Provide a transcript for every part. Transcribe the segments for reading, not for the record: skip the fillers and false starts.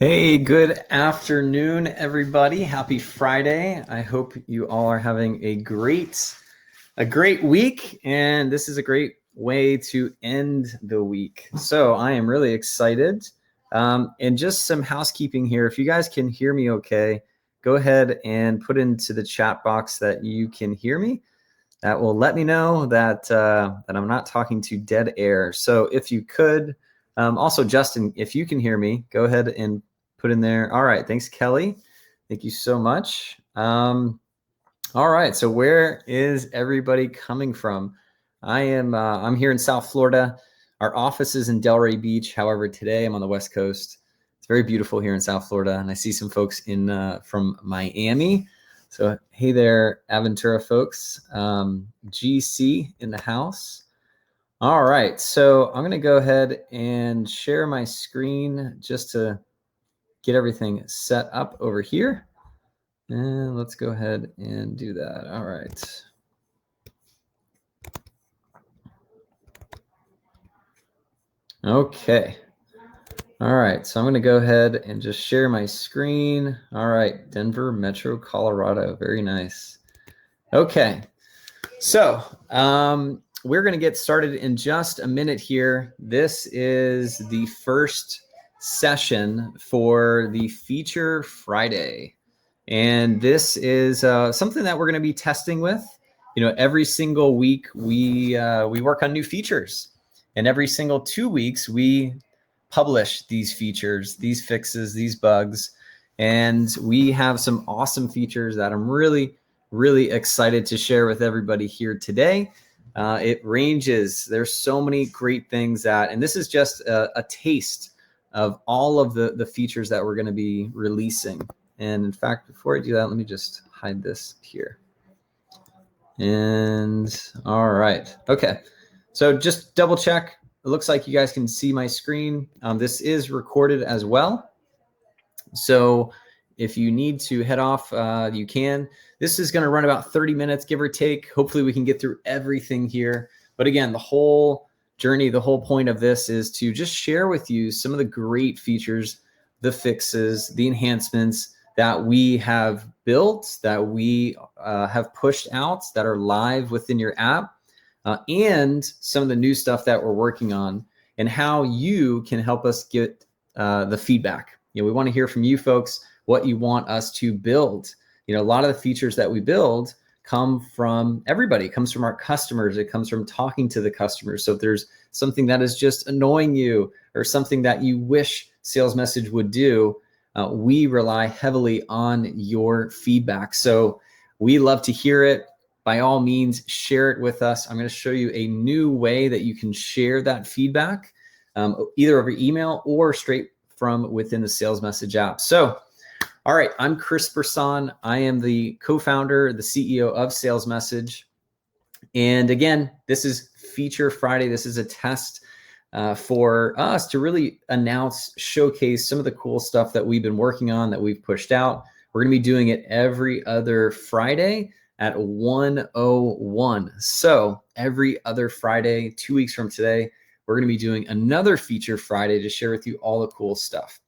Hey, good afternoon, everybody. Happy Friday. I hope you all are having a great week, and this is a great way to end the week. So I am really excited. And just some housekeeping here. If you guys can hear me okay, go ahead and put into the chat box that you can hear me. That will let me know that I'm not talking to dead air. So if you could, also Justin, if you can hear me, go ahead and put in there. All right, thanks, Kelly. Thank you so much. All right, so where is everybody coming from? I'm here in South Florida. Our office is in Delray Beach. However, today I'm on the West Coast. It's very beautiful here in South Florida, and I see some folks in from Miami. So hey there, Aventura folks. GC in the house. All right, so I'm gonna go ahead and share my screen just to get everything set up over here. And let's go ahead and do that. All right. Okay. All right, so I'm going to go ahead and just share my screen. All right, Denver Metro, Colorado. Very nice. Okay, so we're going to get started in just a minute here. This is the first session for the Feature Friday. And this is something that we're going to be testing with. You know, every single week we work on new features, and every single 2 weeks we publish these features, these fixes, these bugs, and we have some awesome features that I'm really, really excited to share with everybody here today. It ranges. There's so many great things and this is just a taste of all of the features that we're going to be releasing. And in fact, before I do that, let me just hide this here. And all right. Okay. So just double check. It looks like you guys can see my screen. This is recorded as well. So if you need to head off, you can. This is going to run about 30 minutes, give or take. Hopefully we can get through everything here. But again, the whole journey, the whole point of this is to just share with you some of the great features, the fixes, the enhancements that we have built, that we have pushed out, that are live within your app, and some of the new stuff that we're working on, and how you can help us get the feedback. You know, we want to hear from you folks what you want us to build. You know, a lot of the features that we build come from everybody. It comes from our customers. It comes from talking to the customers. So if there's something that is just annoying you or something that you wish Sales Message would do, we rely heavily on your feedback. So we love to hear it. By all means, share it with us. I'm going to show you a new way that you can share that feedback, either over email or straight from within the Sales Message app. So, all right, I'm Chris Brisson. I am the co-founder, the CEO of Sales Message. And again, this is Feature Friday. This is a test for us to really announce, showcase some of the cool stuff that we've been working on, that we've pushed out. We're going to be doing it every other Friday at 1:01. So every other Friday, 2 weeks from today, we're going to be doing another Feature Friday to share with you all the cool stuff.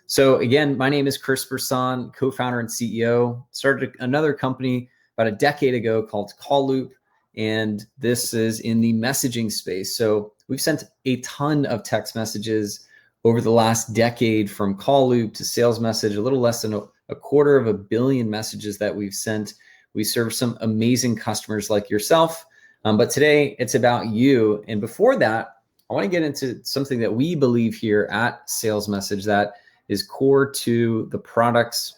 So again, my name is Chris Brisson, co-founder and CEO. Started another company about a decade ago called CallLoop, and this is in the messaging space. So we've sent a ton of text messages over the last decade, from CallLoop to Sales Message, a little less than a quarter of a billion messages that we've sent. We serve some amazing customers like yourself, but today it's about you. And before that, I want to get into something that we believe here at Sales Message that is core to the products,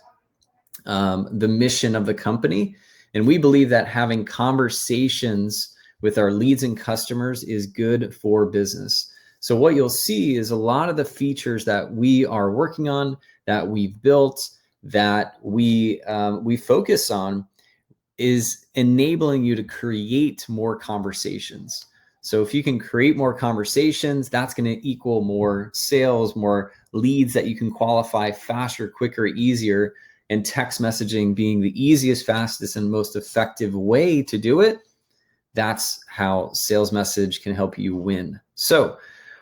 the mission of the company. And we believe that having conversations with our leads and customers is good for business. So what you'll see is a lot of the features that we are working on, that we've built, that we focus on, is enabling you to create more conversations. So if you can create more conversations, that's going to equal more sales, more leads that you can qualify faster, quicker, easier. And text messaging being the easiest, fastest, and most effective way to do it, that's how Sales Message can help you win. So,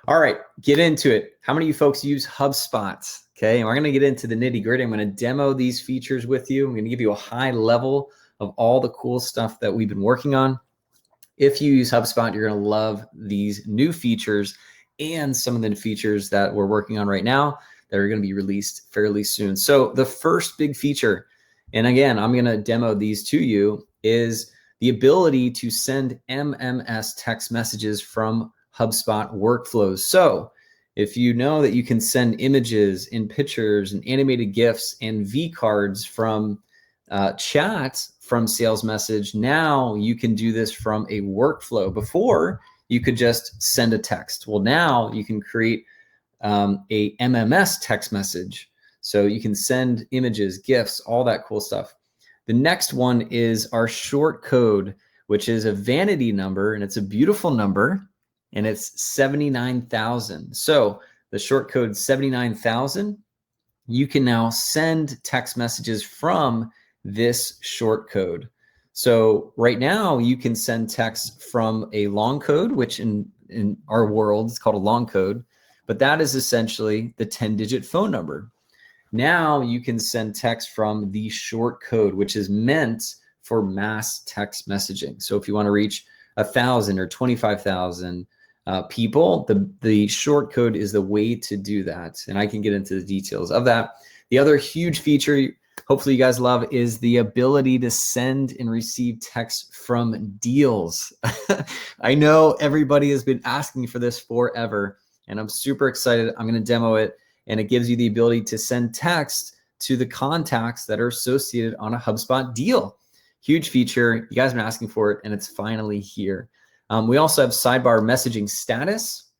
all right, get into it. How many of you folks use HubSpot? Okay, and we're going to get into the nitty gritty. I'm going to demo these features with you. I'm going to give you a high level of all the cool stuff that we've been working on. If you use HubSpot, you're going to love these new features and some of the features that we're working on right now that are going to be released fairly soon. So the first big feature, and again, I'm going to demo these to you, is the ability to send MMS text messages from HubSpot workflows. So if you know that you can send images and pictures and animated GIFs and V cards from chat from Sales Message, now you can do this from a workflow. Before, you could just send a text. Well, now you can create a MMS text message. So you can send images, GIFs, all that cool stuff. The next one is our short code, which is a vanity number, and it's a beautiful number, and it's 79,000. So the short code 79,000, you can now send text messages from this short code. So right now you can send text from a long code, which in our world is called a long code, but that is essentially the 10-digit phone number. Now you can send text from the short code, which is meant for mass text messaging. So if you want to reach 1,000 or 25,000 people, the short code is the way to do that. And I can get into the details of that. The other huge feature, hopefully you guys love, is the ability to send and receive text from deals. I know everybody has been asking for this forever, and I'm super excited. I'm going to demo it, and it gives you the ability to send text to the contacts that are associated on a HubSpot deal. Huge feature. You guys have been asking for it, and it's finally here. We also have sidebar messaging status.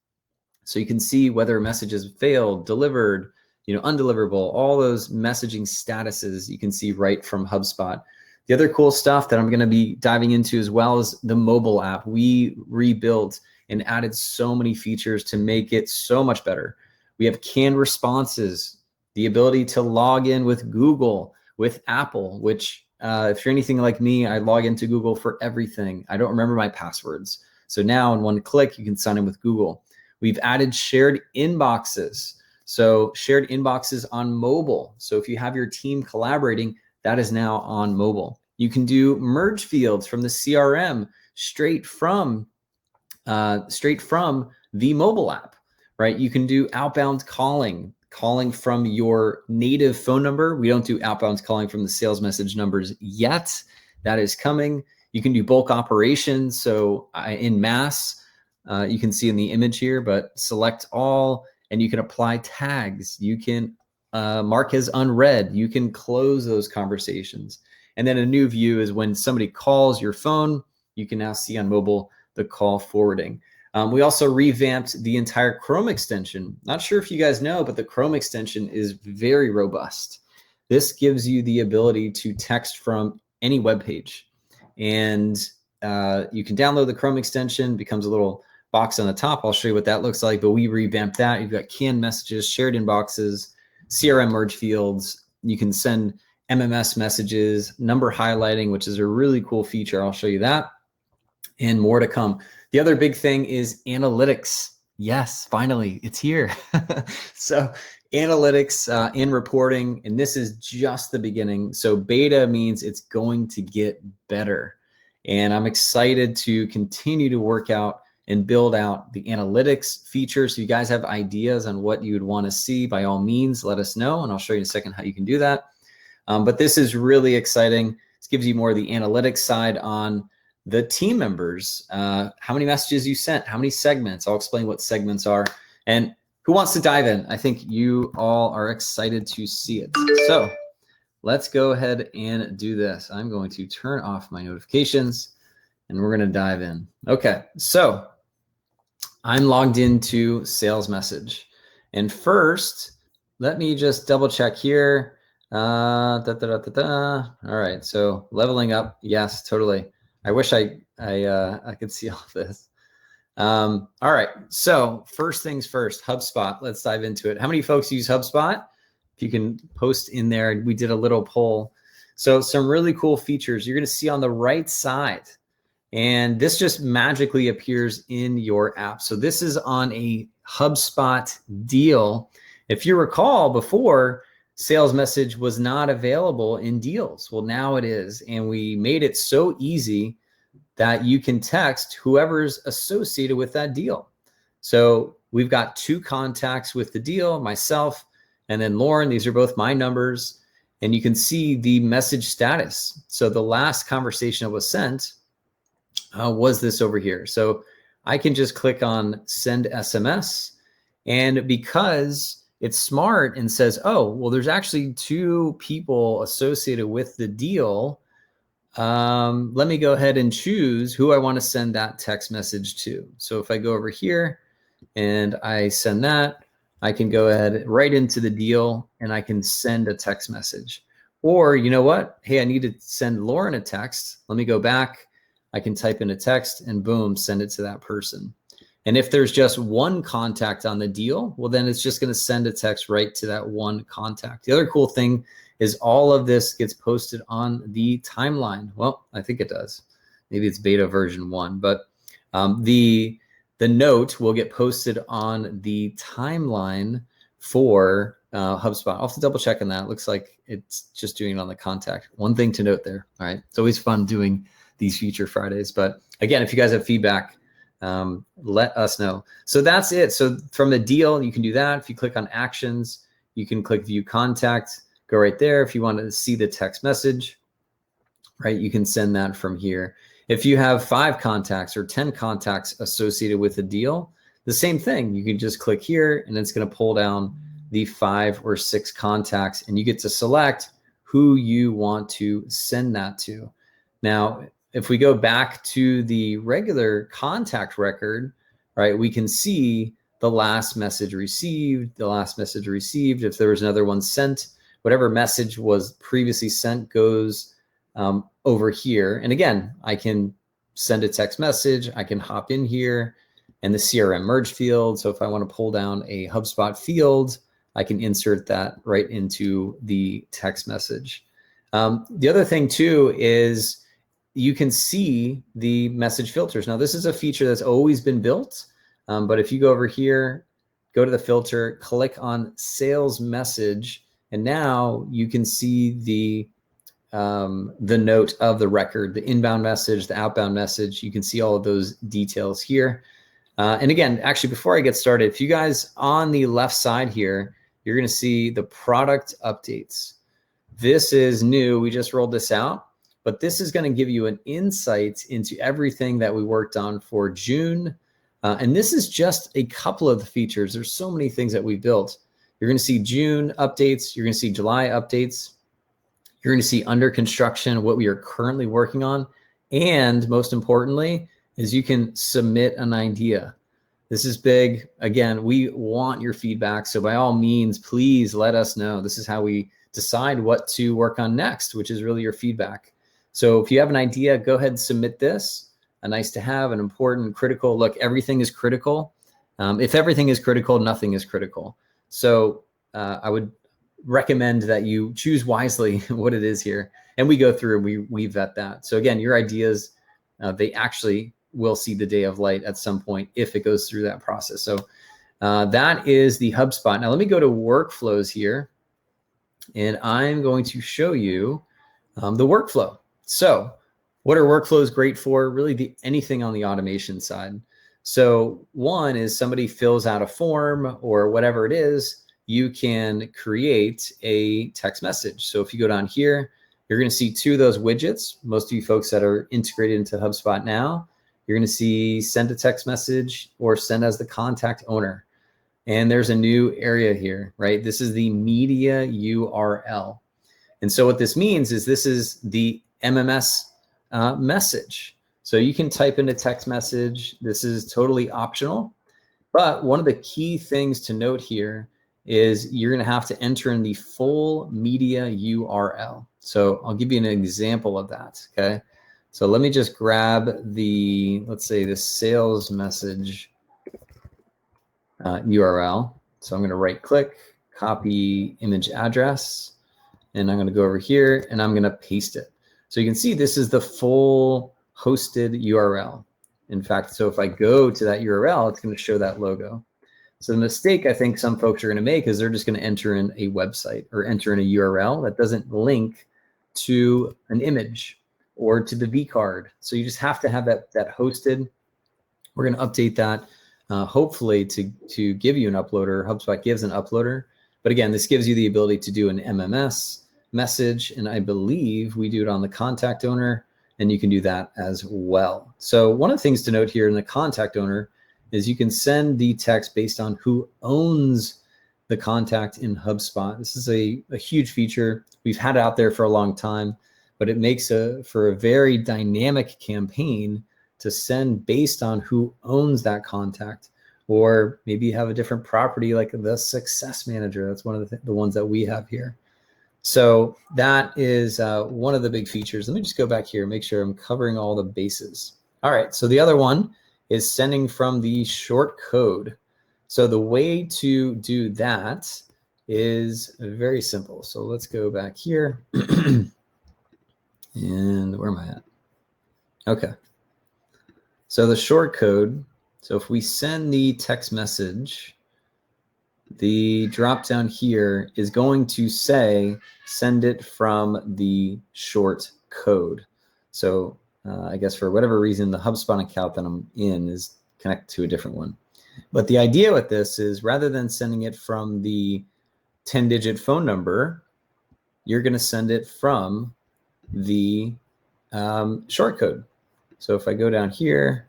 So you can see whether a message has failed, delivered, undeliverable, all those messaging statuses you can see right from HubSpot. The other cool stuff that I'm going to be diving into as well is the mobile app. We rebuilt and added so many features to make it so much better. We have canned responses, the ability to log in with Google, with Apple, which if you're anything like me, I log into Google for everything. I don't remember my passwords. So now in one click, you can sign in with Google. We've added shared inboxes. So shared inboxes on mobile. So if you have your team collaborating, that is now on mobile. You can do merge fields from the CRM straight from the mobile app, right? You can do outbound calling from your native phone number. We don't do outbound calling from the sales message numbers yet. That is coming. You can do bulk operations. So in mass, you can see in the image here, but select all, and you can apply tags. You can mark as unread. You can close those conversations. And then a new view is when somebody calls your phone, you can now see on mobile the call forwarding. We also revamped the entire Chrome extension. Not sure if you guys know, but the Chrome extension is very robust. This gives you the ability to text from any web page. And you can download the Chrome extension, becomes a little box on the top. I'll show you what that looks like, but we revamped that. You've got canned messages, shared inboxes, CRM merge fields. You can send MMS messages, number highlighting, which is a really cool feature. I'll show you that, and more to come. The other big thing is analytics. Yes, finally, it's here. So analytics in reporting, and this is just the beginning. So beta means it's going to get better. And I'm excited to continue to work out and build out the analytics features. So you guys have ideas on what you would want to see, by all means, let us know, and I'll show you in a second how you can do that. But this is really exciting. This gives you more of the analytics side on the team members, how many messages you sent, how many segments. I'll explain what segments are. And who wants to dive in? I think you all are excited to see it. So let's go ahead and do this. I'm going to turn off my notifications and we're going to dive in. Okay, so I'm logged into Sales Message. And first, let me just double check here. All right, so leveling up. Yes, totally. I wish I could see all this. All right, so first things first, HubSpot. Let's dive into it. How many folks use HubSpot? If you can post in there, we did a little poll. So some really cool features you're going to see on the right side. And this just magically appears in your app. So this is on a HubSpot deal. If you recall, before, sales message was not available in deals. Well, now it is. And we made it so easy that you can text whoever's associated with that deal. So we've got 2 contacts with the deal, myself and then Lauren. These are both my numbers. And you can see the message status. So the last conversation that was sent was this over here. So I can just click on send SMS. And because it's smart and says, oh, well, there's actually 2 people associated with the deal. Let me go ahead and choose who I want to send that text message to. So if I go over here and I send that, I can go ahead right into the deal and I can send a text message. Or you know what? Hey, I need to send Lauren a text. Let me go back. I can type in a text and boom, send it to that person. And if there's just 1 contact on the deal, well, then it's just going to send a text right to that 1 contact. The other cool thing is all of this gets posted on the timeline. Well, I think it does. Maybe it's beta version 1, but the note will get posted on the timeline for HubSpot. I'll have to double check on that. It looks like it's just doing it on the contact. One thing to note there. All right. It's always fun doing these Feature Fridays. But again, if you guys have feedback, let us know. So that's it. So from the deal, you can do that. If you click on actions, you can click view contact, go right there. If you want to see the text message, right, you can send that from here. If you have 5 contacts or 10 contacts associated with a deal, the same thing. You can just click here and it's going to pull down the 5 or 6 contacts and you get to select who you want to send that to. Now, if we go back to the regular contact record, right, we can see the last message received, if there was another one sent, whatever message was previously sent goes over here. And again, I can send a text message, I can hop in here and the CRM merge field. So if I want to pull down a HubSpot field, I can insert that right into the text message. The other thing too is you can see the message filters. Now, this is a feature that's always been built, but if you go over here, go to the filter, click on sales message, and now you can see the note of the record, the inbound message, the outbound message. You can see all of those details here. And again, actually, before I get started, if you guys on the left side here, you're going to see the product updates. This is new. We just rolled this out. But this is going to give you an insight into everything that we worked on for June. And this is just a couple of the features. There's so many things that we built. You're going to see June updates. You're going to see July updates. You're going to see under construction, what we are currently working on. And most importantly, is you can submit an idea. This is big. Again, we want your feedback. So by all means, please let us know. This is how we decide what to work on next, which is really your feedback. So if you have an idea, go ahead and submit this. A nice to have, an important, critical. Look, everything is critical. If everything is critical, nothing is critical. So I would recommend that you choose wisely what it is here. And we go through and we vet that. So again, your ideas, they actually will see the day of light at some point if it goes through that process. So that is the HubSpot. Now let me go to workflows here. And I'm going to show you the workflow. So what are workflows great for? Really anything on the automation side. So one is somebody fills out a form or whatever it is, you can create a text message. So if you go down here, you're going to see 2 of those widgets. Most of you folks that are integrated into HubSpot now, you're going to see send a text message or send as the contact owner. And there's a new area here, right? This is the media URL. And so what this means is this is the MMS message. So you can type in a text message. This is totally optional. But one of the key things to note here is you're going to have to enter in the full media URL. So I'll give you an example of that. Okay. So let me just grab the, let's say the sales message URL. So I'm going to right click, copy image address, and I'm going to go over here and I'm going to paste it. So you can see this is the full hosted URL. In fact, so if I go to that URL, it's going to show that logo. So the mistake I think some folks are going to make is they're just going to enter in a website or enter in a URL that doesn't link to an image or to the vCard. So you just have to have that hosted. We're going to update that hopefully to give you an uploader. HubSpot gives an uploader. But again, this gives you the ability to do an MMS message. And I believe we do it on the contact owner, and you can do that as well. So one of the things to note here in the contact owner is you can send the text based on who owns the contact in HubSpot. This is a huge feature. We've had it out there for a long time, but it makes for a very dynamic campaign to send based on who owns that contact. Or maybe you have a different property like the success manager. That's one of the ones that we have here. So that is one of the big features. Let me just go back here, make sure I'm covering all the bases. All right, so the other one is sending from the short code. So the way to do that is very simple. So let's go back here. And where am I at? Okay. So the short code, so if we send the text message, the drop down here is going to say, send it from the short code. So I guess for whatever reason, the HubSpot account that I'm in is connected to a different one. But the idea with this is rather than sending it from the 10-digit phone number, you're going to send it from the short code. So if I go down here,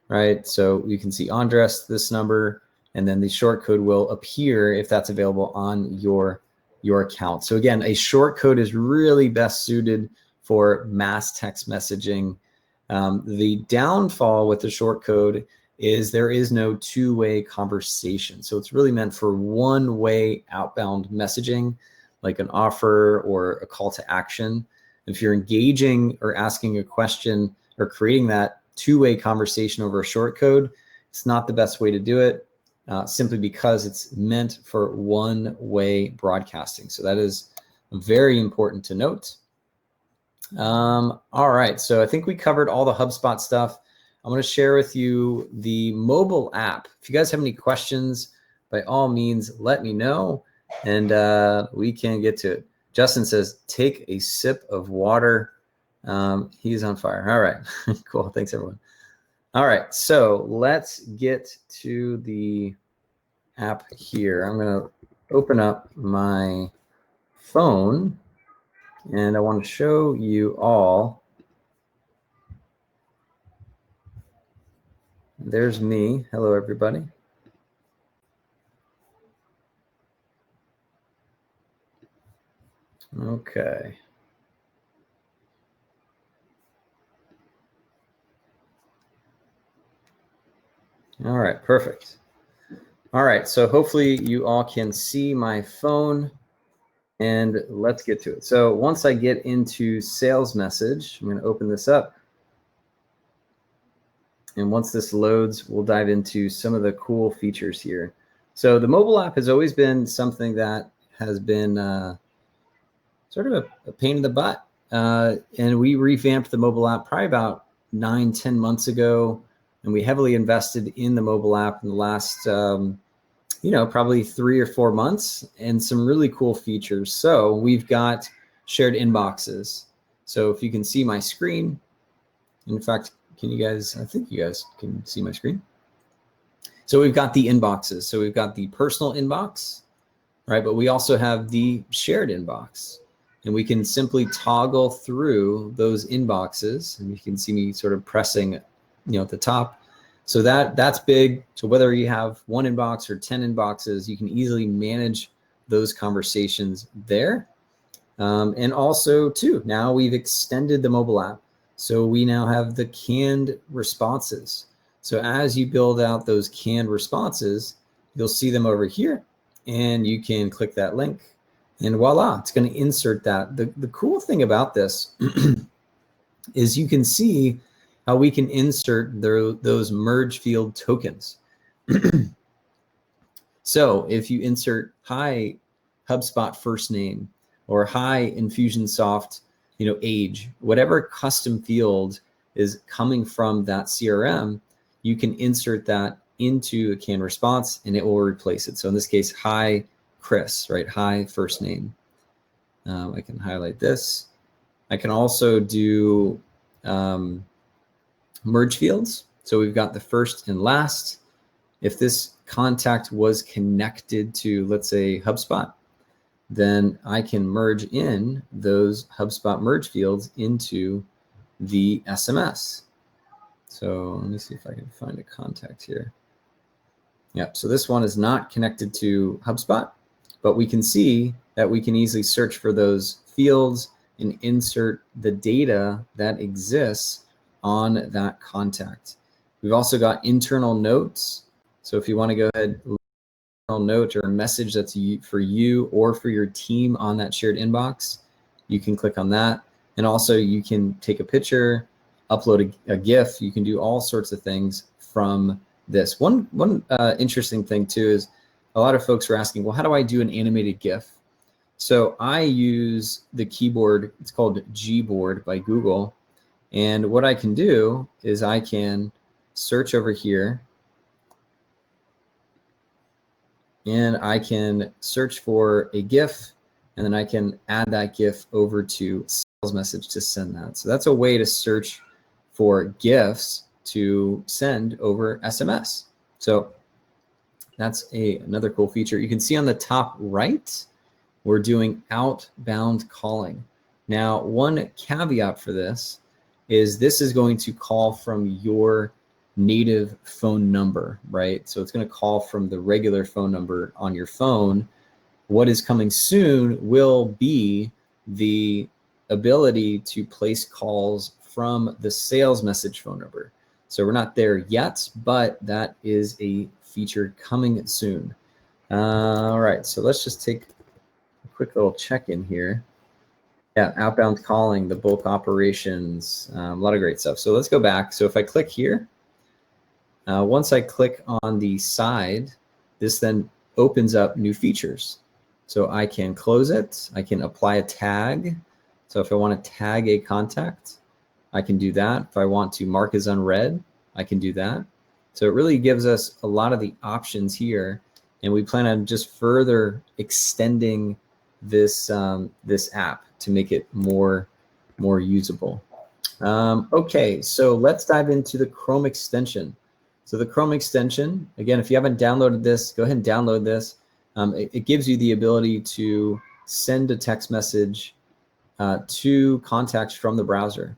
right, so you can see Andres, this number, and then the short code will appear if that's available on your account. So again, a short code is really best suited for mass text messaging. The downfall with the short code is there is no two-way conversation. So it's really meant for one-way outbound messaging, like an offer or a call to action. If you're engaging or asking a question or creating that two-way conversation over a short code, it's not the best way to do it, simply because it's meant for one-way broadcasting. So that is very important to note. All right, so I think we covered all the HubSpot stuff. I'm going to share with you the mobile app. If you guys have any questions, by all means, let me know, and we can get to it. Justin says, take a sip of water. He's on fire. All right, cool. Thanks, everyone. All right, so let's get to the app here. I'm going to open up my phone, and I want to show you all. There's me. Hello, everybody. Okay. All right, perfect. All right, so hopefully you all can see my phone, and let's get to it. So once I get into sales message, I'm going to open this up. And once this loads, we'll dive into some of the cool features here. So the mobile app has always been something that has been sort of a pain in the butt. And we revamped the mobile app probably about 9-10 months ago. And we heavily invested in the mobile app in the last, probably 3 or 4 months, and some really cool features. So we've got shared inboxes. So if you can see my screen, in fact, can you guys, I think you guys can see my screen. So we've got the inboxes. So we've got the personal inbox, right? But we also have the shared inbox, and we can simply toggle through those inboxes, and you can see me sort of pressing, at the top. So that's big. So whether you have 1 inbox or 10 inboxes, you can easily manage those conversations there. And also too, now we've extended the mobile app. So we now have the canned responses. So as you build out those canned responses, you'll see them over here, and you can click that link, and voila, it's going to insert that. The cool thing about this is you can see how we can insert those merge field tokens. So if you insert hi HubSpot first name, or hi Infusionsoft, age, whatever custom field is coming from that CRM, you can insert that into a canned response and it will replace it. So in this case, hi, Chris, right? Hi, first name. I can highlight this. I can also do merge fields. So we've got the first and last. If this contact was connected to, let's say, HubSpot, then I can merge in those HubSpot merge fields into the SMS. So let me see if I can find a contact here. Yeah, so this one is not connected to HubSpot, but we can see that we can easily search for those fields and insert the data that exists on that contact. We've also got internal notes. So if you want to go ahead, note or a message that's for you or for your team on that shared inbox, you can click on that. And also you can take a picture, upload a GIF. You can do all sorts of things from this. One interesting thing too is a lot of folks were asking, well, how do I do an animated GIF? So I use the keyboard, it's called Gboard by Google. And what I can do is I can search over here and I can search for a GIF, and then I can add that GIF over to sales message to send that. So that's a way to search for GIFs to send over SMS. So that's another cool feature. You can see on the top right, we're doing outbound calling. Now, one caveat for this is going to call from your native phone number, right? So it's going to call from the regular phone number on your phone. What is coming soon will be the ability to place calls from the sales message phone number. So we're not there yet, but that is a feature coming soon. All right, so let's just take a quick little check-in here. Yeah, outbound calling, the bulk operations, a lot of great stuff. So let's go back. So if I click here, once I click on the side, this then opens up new features. So I can close it. I can apply a tag. So if I want to tag a contact, I can do that. If I want to mark as unread, I can do that. So it really gives us a lot of the options here. And we plan on just further extending this, this app to make it more usable. Okay, so let's dive into the Chrome extension. So the Chrome extension, again, if you haven't downloaded this, go ahead and download this. It gives you the ability to send a text message to contacts from the browser.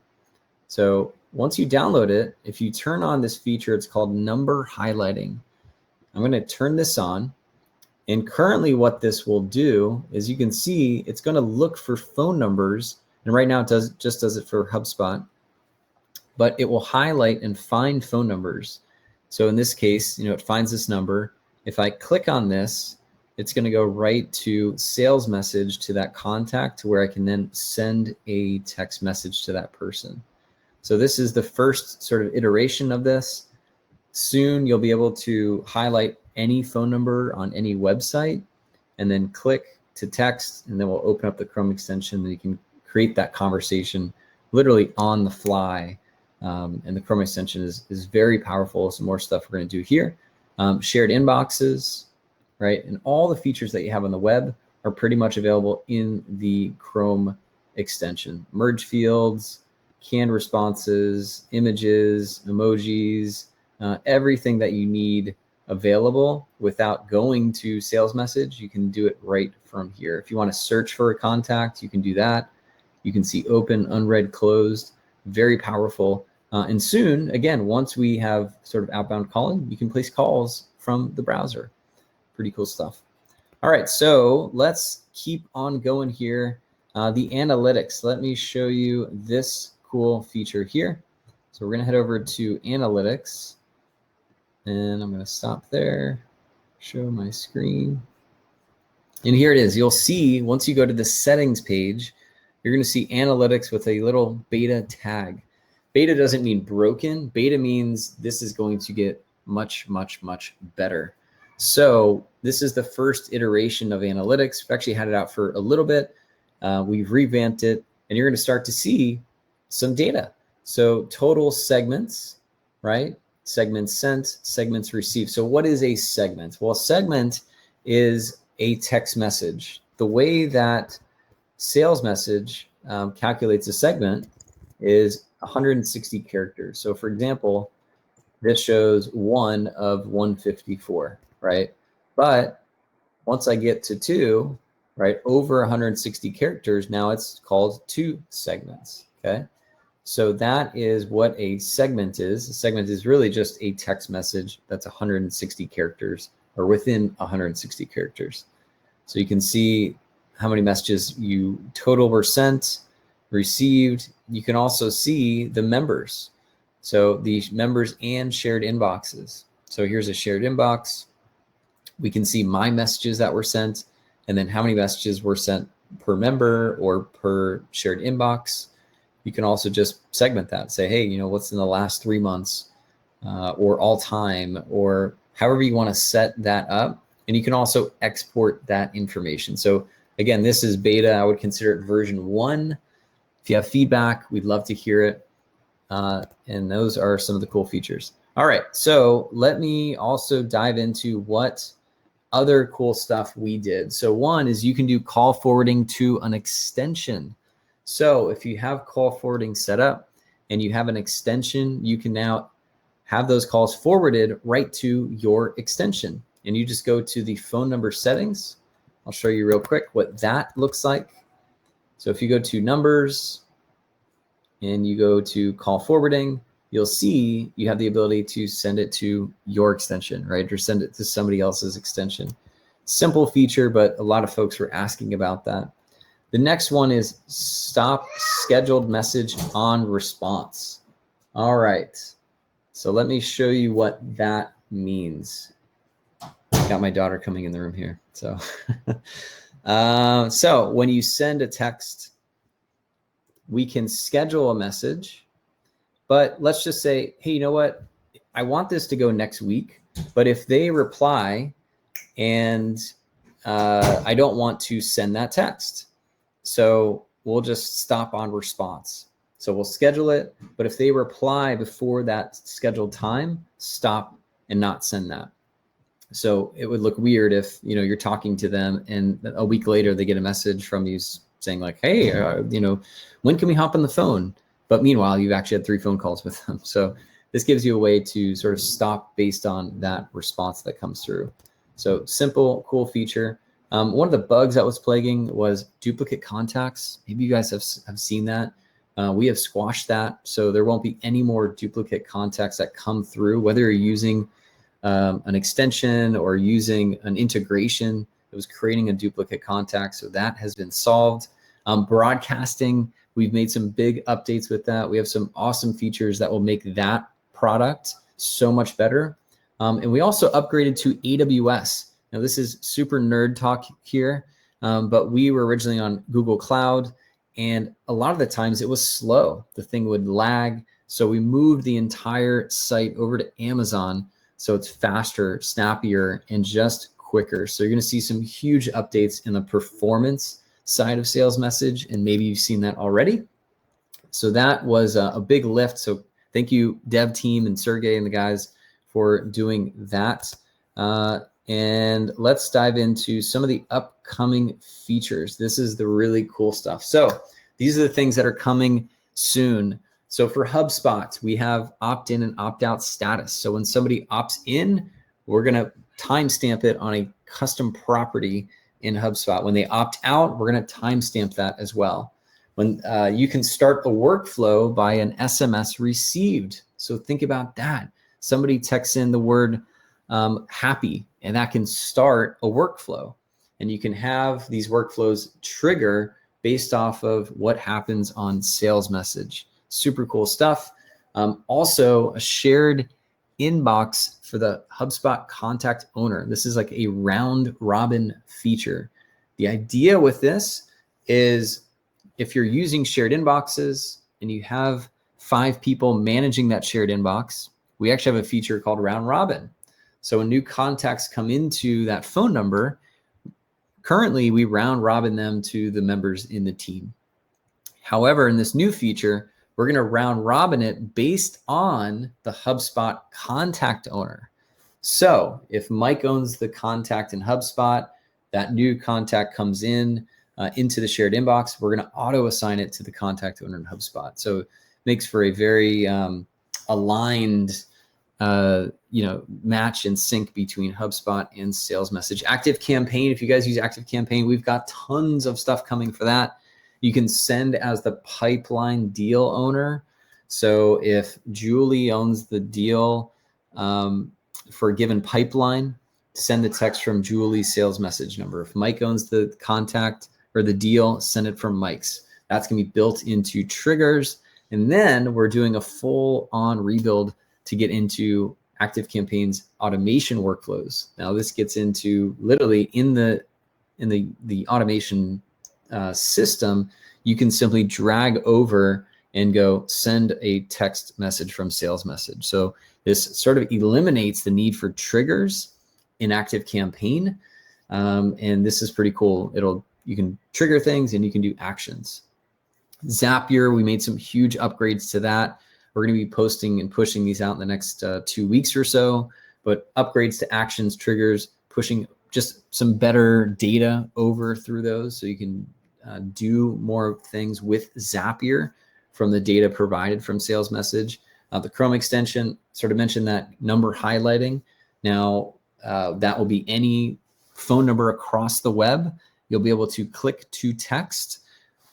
So once you download it, if you turn on this feature, it's called number highlighting. I'm going to turn this on. And currently what this will do is you can see it's going to look for phone numbers. And right now it just does it for HubSpot, but it will highlight and find phone numbers. So in this case, it finds this number. If I click on this, it's going to go right to sales message to that contact, where I can then send a text message to that person. So this is the first sort of iteration of this. Soon you'll be able to highlight any phone number on any website and then click to text, and then we'll open up the Chrome extension and you can create that conversation literally on the fly. And the Chrome extension is very powerful. Some more stuff we're going to do here. Shared inboxes, right? And all the features that you have on the web are pretty much available in the Chrome extension. Merge fields, canned responses, images, emojis, everything that you need available without going to sales message. You can do it right from here. If you want to search for a contact, you can do that. You can see open, unread, closed, very powerful. And soon, again, once we have sort of outbound calling, you can place calls from the browser. Pretty cool stuff. All right, so let's keep on going here. The analytics, let me show you this cool feature here. So we're gonna head over to analytics, and I'm gonna stop there, show my screen. And here it is. You'll see, once you go to the settings page, you're gonna see analytics with a little beta tag. Beta doesn't mean broken. Beta means this is going to get much, much, much better. So this is the first iteration of analytics. We've actually had it out for a little bit. We've revamped it, and you're going to start to see some data. So total segments, right? segments sent, segments received. So what is a segment? Well, a segment is a text message. The way that sales message calculates a segment is 160 characters. So for example, this shows 1 of 154, right? But once I get to 2, right, over 160 characters, now it's called 2 segments, okay? So that is what a segment is. A segment is really just a text message that's 160 characters or within 160 characters. So you can see how many messages you total were sent, received. You can also see the members. So the members and shared inboxes. So here's a shared inbox. We can see my messages that were sent and then how many messages were sent per member or per shared inbox. You can also just segment that, say, hey, you know, what's in the last 3 months or all time, or however you want to set that up. And you can also export that information. So again, this is beta. I would consider it version 1. If you have feedback, we'd love to hear it. And those are some of the cool features. All right, so let me also dive into what other cool stuff we did. So one is you can do call forwarding to an extension. So if you have call forwarding set up and you have an extension, you can now have those calls forwarded right to your extension. And you just go to the phone number settings. I'll show you real quick what that looks like. So if you go to numbers and you go to call forwarding, you'll see you have the ability to send it to your extension, right? Or send it to somebody else's extension. Simple feature, but a lot of folks were asking about that. The next one is stop scheduled message on response. All right, so let me show you what that means. Got my daughter coming in the room here. So, so when you send a text, we can schedule a message, but let's just say, hey, you know what? I want this to go next week, but if they reply and I don't want to send that text, so we'll just stop on response. So we'll schedule it, but if they reply before that scheduled time, stop and not send that. So it would look weird if, you know, you're talking to them and a week later they get a message from you saying like, hey, you know, when can we hop on the phone? But meanwhile, you've actually had 3 phone calls with them. So this gives you a way to sort of stop based on that response that comes through. So simple, cool feature. One of the bugs that was plaguing was duplicate contacts. Maybe you guys have seen that. We have squashed that. So there won't be any more duplicate contacts that come through, whether you're using an extension or using an integration. It was creating a duplicate contact. So that has been solved. Broadcasting, we've made some big updates with that. We have some awesome features that will make that product so much better. And we also upgraded to AWS. Now this is super nerd talk here, but we were originally on Google Cloud, and a lot of the times it was slow. The thing would lag. So we moved the entire site over to Amazon. So it's faster, snappier, and just quicker. So you're going to see some huge updates in the performance side of sales message, and maybe you've seen that already. So that was a big lift. So thank you, dev team and Sergey and the guys for doing that. And let's dive into some of the upcoming features. This is the really cool stuff. So these are the things that are coming soon. So for HubSpot, we have opt-in and opt-out status. So when somebody opts in, we're going to timestamp it on a custom property in HubSpot. When they opt out, we're going to timestamp that as well. When you can start a workflow by an SMS received. So think about that. Somebody texts in the word happy, and that can start a workflow. And you can have these workflows trigger based off of what happens on sales message. Super cool stuff. Also a shared inbox for the HubSpot contact owner. This is like a round robin feature. The idea with this is if you're using shared inboxes and you have 5 people managing that shared inbox, we actually have a feature called round robin. So when new contacts come into that phone number, currently we round robin them to the members in the team. However, in this new feature, we're going to round robin it based on the HubSpot contact owner. So if Mike owns the contact in HubSpot, that new contact comes in into the shared inbox, we're going to auto assign it to the contact owner in HubSpot. So it makes for a very aligned match and sync between HubSpot and Sales Message. ActiveCampaign, if you guys use ActiveCampaign, we've got tons of stuff coming for that. You can send as the pipeline deal owner. So if Julie owns the deal for a given pipeline, send the text from Julie's sales message number. If Mike owns the contact or the deal, send it from Mike's. That's going to be built into triggers. And then we're doing a full on rebuild to get into ActiveCampaign's automation workflows. Now this gets into literally in the automation system, you can simply drag over and go send a text message from sales message. So this sort of eliminates the need for triggers in ActiveCampaign. And this is pretty cool. You can trigger things and you can do actions. Zapier, we made some huge upgrades to that. We're going to be posting and pushing these out in the next 2 weeks or so, but upgrades to actions, triggers, pushing just some better data over through those so you can do more things with Zapier from the data provided from Sales Message. The Chrome extension, sort of mentioned that number highlighting. Now, that will be any phone number across the web. You'll be able to click to text.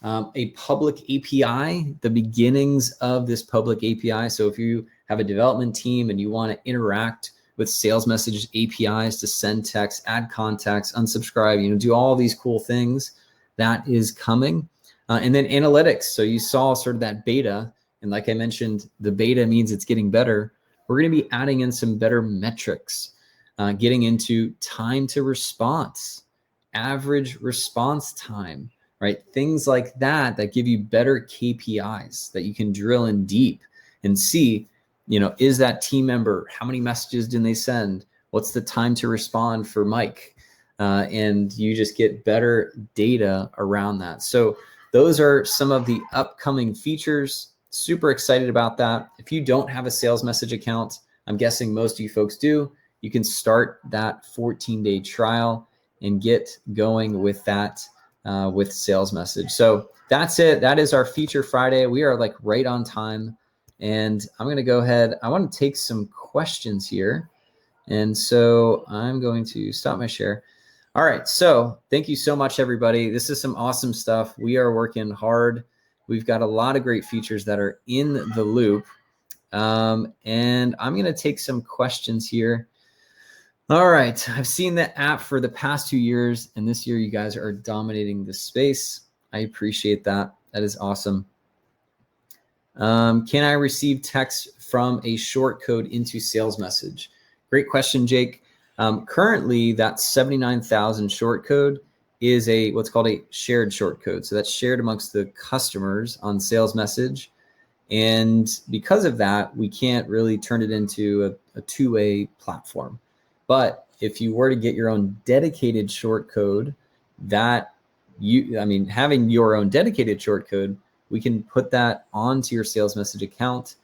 A public API, the beginnings of this public API. So if you have a development team and you want to interact with Sales Message APIs to send text, add contacts, unsubscribe, do all these cool things, that is coming. And then analytics. So you saw sort of that beta. And like I mentioned, the beta means it's getting better. We're going to be adding in some better metrics, getting into time to response, average response time, right? Things like that give you better KPIs that you can drill in deep and see, is that team member, how many messages did they send? What's the time to respond for Mike? And you just get better data around that. So those are some of the upcoming features. Super excited about that. If you don't have a Sales Message account, I'm guessing most of you folks do, you can start that 14-day trial and get going with that with Sales Message. So that's it. That is our Feature Friday. We are right on time. And I'm going to go ahead. I want to take some questions here. And so I'm going to stop my share. All right. So thank you so much, everybody. This is some awesome stuff. We are working hard. We've got a lot of great features that are in the loop. And I'm going to take some questions here. All right. I've seen the app for the past 2 years, and this year you guys are dominating the space. I appreciate that. That is awesome. Can I receive text from a short code into Sales Message? Great question, Jake. Currently, that 79,000 short code is what's called a shared short code. So that's shared amongst the customers on Sales Message. And because of that, we can't really turn it into a two-way platform. But if you were to get your own dedicated short code, having your own dedicated short code, we can put that onto your Sales Message account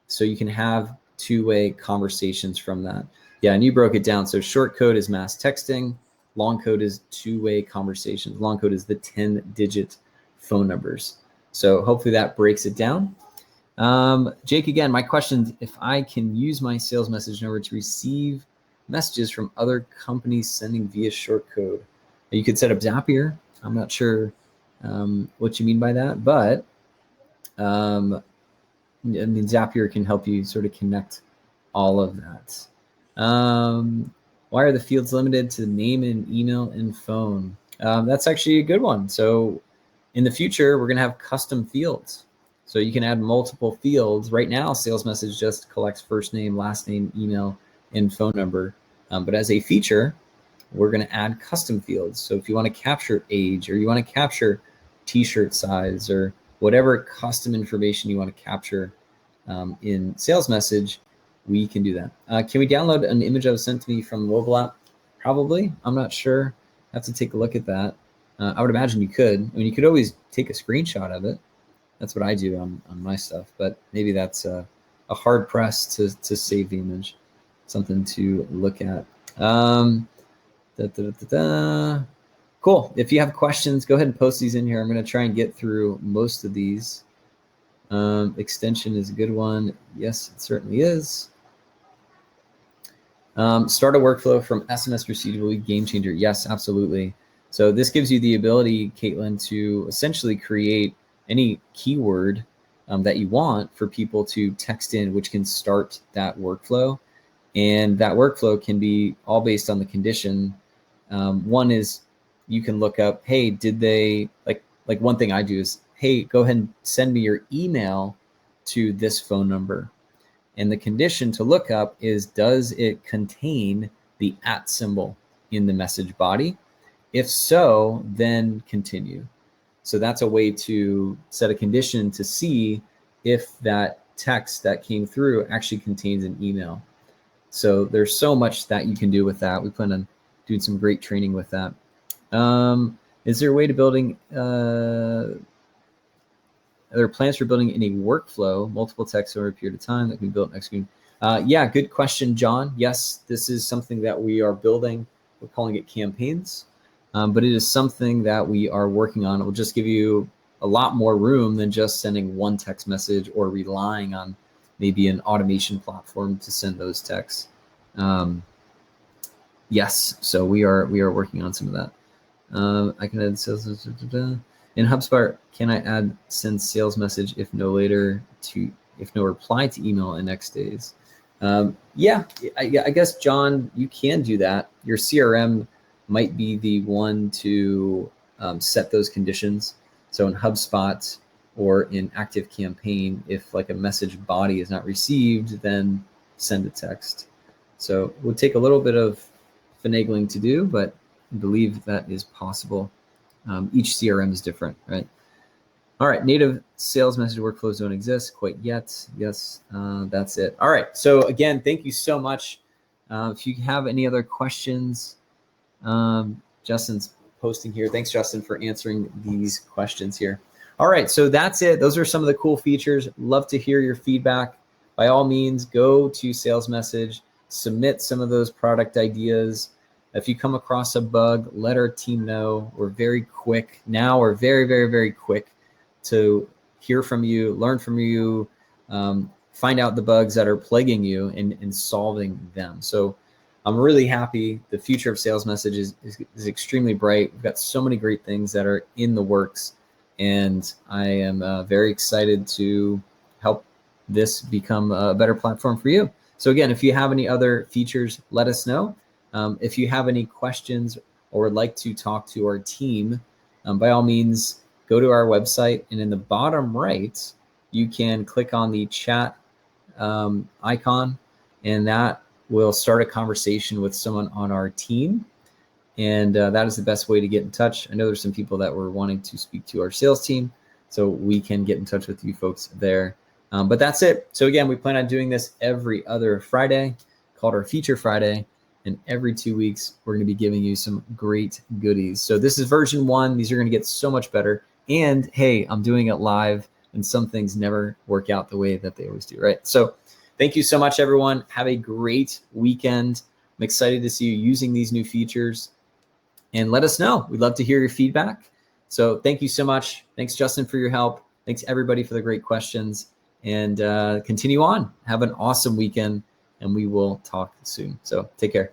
so you can have two-way conversations from that. Yeah, and you broke it down. So short code is mass texting. Long code is two-way conversations. Long code is the 10-digit phone numbers. So hopefully that breaks it down. Jake, again, my question, if I can use my Sales Message number to receive messages from other companies sending via short code. You could set up Zapier. I'm not sure what you mean by that, but Zapier can help you sort of connect all of that. Why are the fields limited to name and email and phone? That's actually a good one. So in the future, we're going to have custom fields. So you can add multiple fields. Right now, Sales Message just collects first name, last name, email, and phone number. But as a feature, we're going to add custom fields. So if you want to capture age, or you want to capture t-shirt size, or whatever custom information you want to capture in Sales Message, we can do that. Can we download an image that was sent to me from the mobile app? Probably. I'm not sure. I have to take a look at that. I would imagine you could. I mean, you could always take a screenshot of it. That's what I do on my stuff, but maybe that's a hard press to save the image. Something to look at. Cool. If you have questions, go ahead and post these in here. I'm going to try and get through most of these. Extension is a good one. Yes, it certainly is. Start a workflow from SMS receipt will be game changer. Yes, absolutely. So this gives you the ability, Caitlin, to essentially create any keyword that you want for people to text in, which can start that workflow. And that workflow can be all based on the condition. One is you can look up, hey, did they, like one thing I do is, hey, go ahead and send me your email to this phone number. And the condition to look up is, does it contain the @ symbol in the message body? If so, then continue. So that's a way to set a condition to see if that text that came through actually contains an email. So there's so much that you can do with that. We plan on doing some great training with that. Is there a way to building, are there plans for building in a workflow, multiple texts over a period of time that can be built next screen? Yeah, good question, John. Yes, this is something that we are building. We're calling it campaigns, but it is something that we are working on. It will just give you a lot more room than just sending one text message or relying on maybe an automation platform to send those texts. Yes, so we are working on some of that. I can add sales in HubSpot. Can I add send sales message if no reply to email in next days? Yeah, I guess, John, you can do that. Your CRM might be the one to set those conditions. So in HubSpot or in ActiveCampaign, if like a message body is not received, then send a text. So it would take a little bit of finagling to do, but I believe that is possible. Each CRM is different, right? All right, native sales message workflows don't exist quite yet. Yes, that's it. All right, so again, thank you so much. If you have any other questions, Justin's posting here. Thanks, Justin, for answering these questions here. All right, so that's it. Those are some of the cool features. Love to hear your feedback. By all means, go to Sales Message, submit some of those product ideas. If you come across a bug, let our team know. We're very quick now. We're very, very, very quick to hear from you, learn from you, find out the bugs that are plaguing you and solving them. So I'm really happy. The future of Sales Message is extremely bright. We've got so many great things that are in the works, and I am very excited to help this become a better platform for you. So again, if you have any other features, let us know. If you have any questions or would like to talk to our team, by all means, go to our website, and in the bottom right, you can click on the chat icon, and that will start a conversation with someone on our team. And that is the best way to get in touch. I know there's some people that were wanting to speak to our sales team, so we can get in touch with you folks there. But that's it. So again, we plan on doing this every other Friday, called our Feature Friday. And every 2 weeks, we're going to be giving you some great goodies. So this is version 1. These are going to get so much better. And hey, I'm doing it live, and some things never work out the way that they always do, right? So thank you so much, everyone. Have a great weekend. I'm excited to see you using these new features. And let us know. We'd love to hear your feedback. So thank you so much. Thanks, Justin, for your help. Thanks, everybody, for the great questions. And continue on. Have an awesome weekend, and we will talk soon. So take care.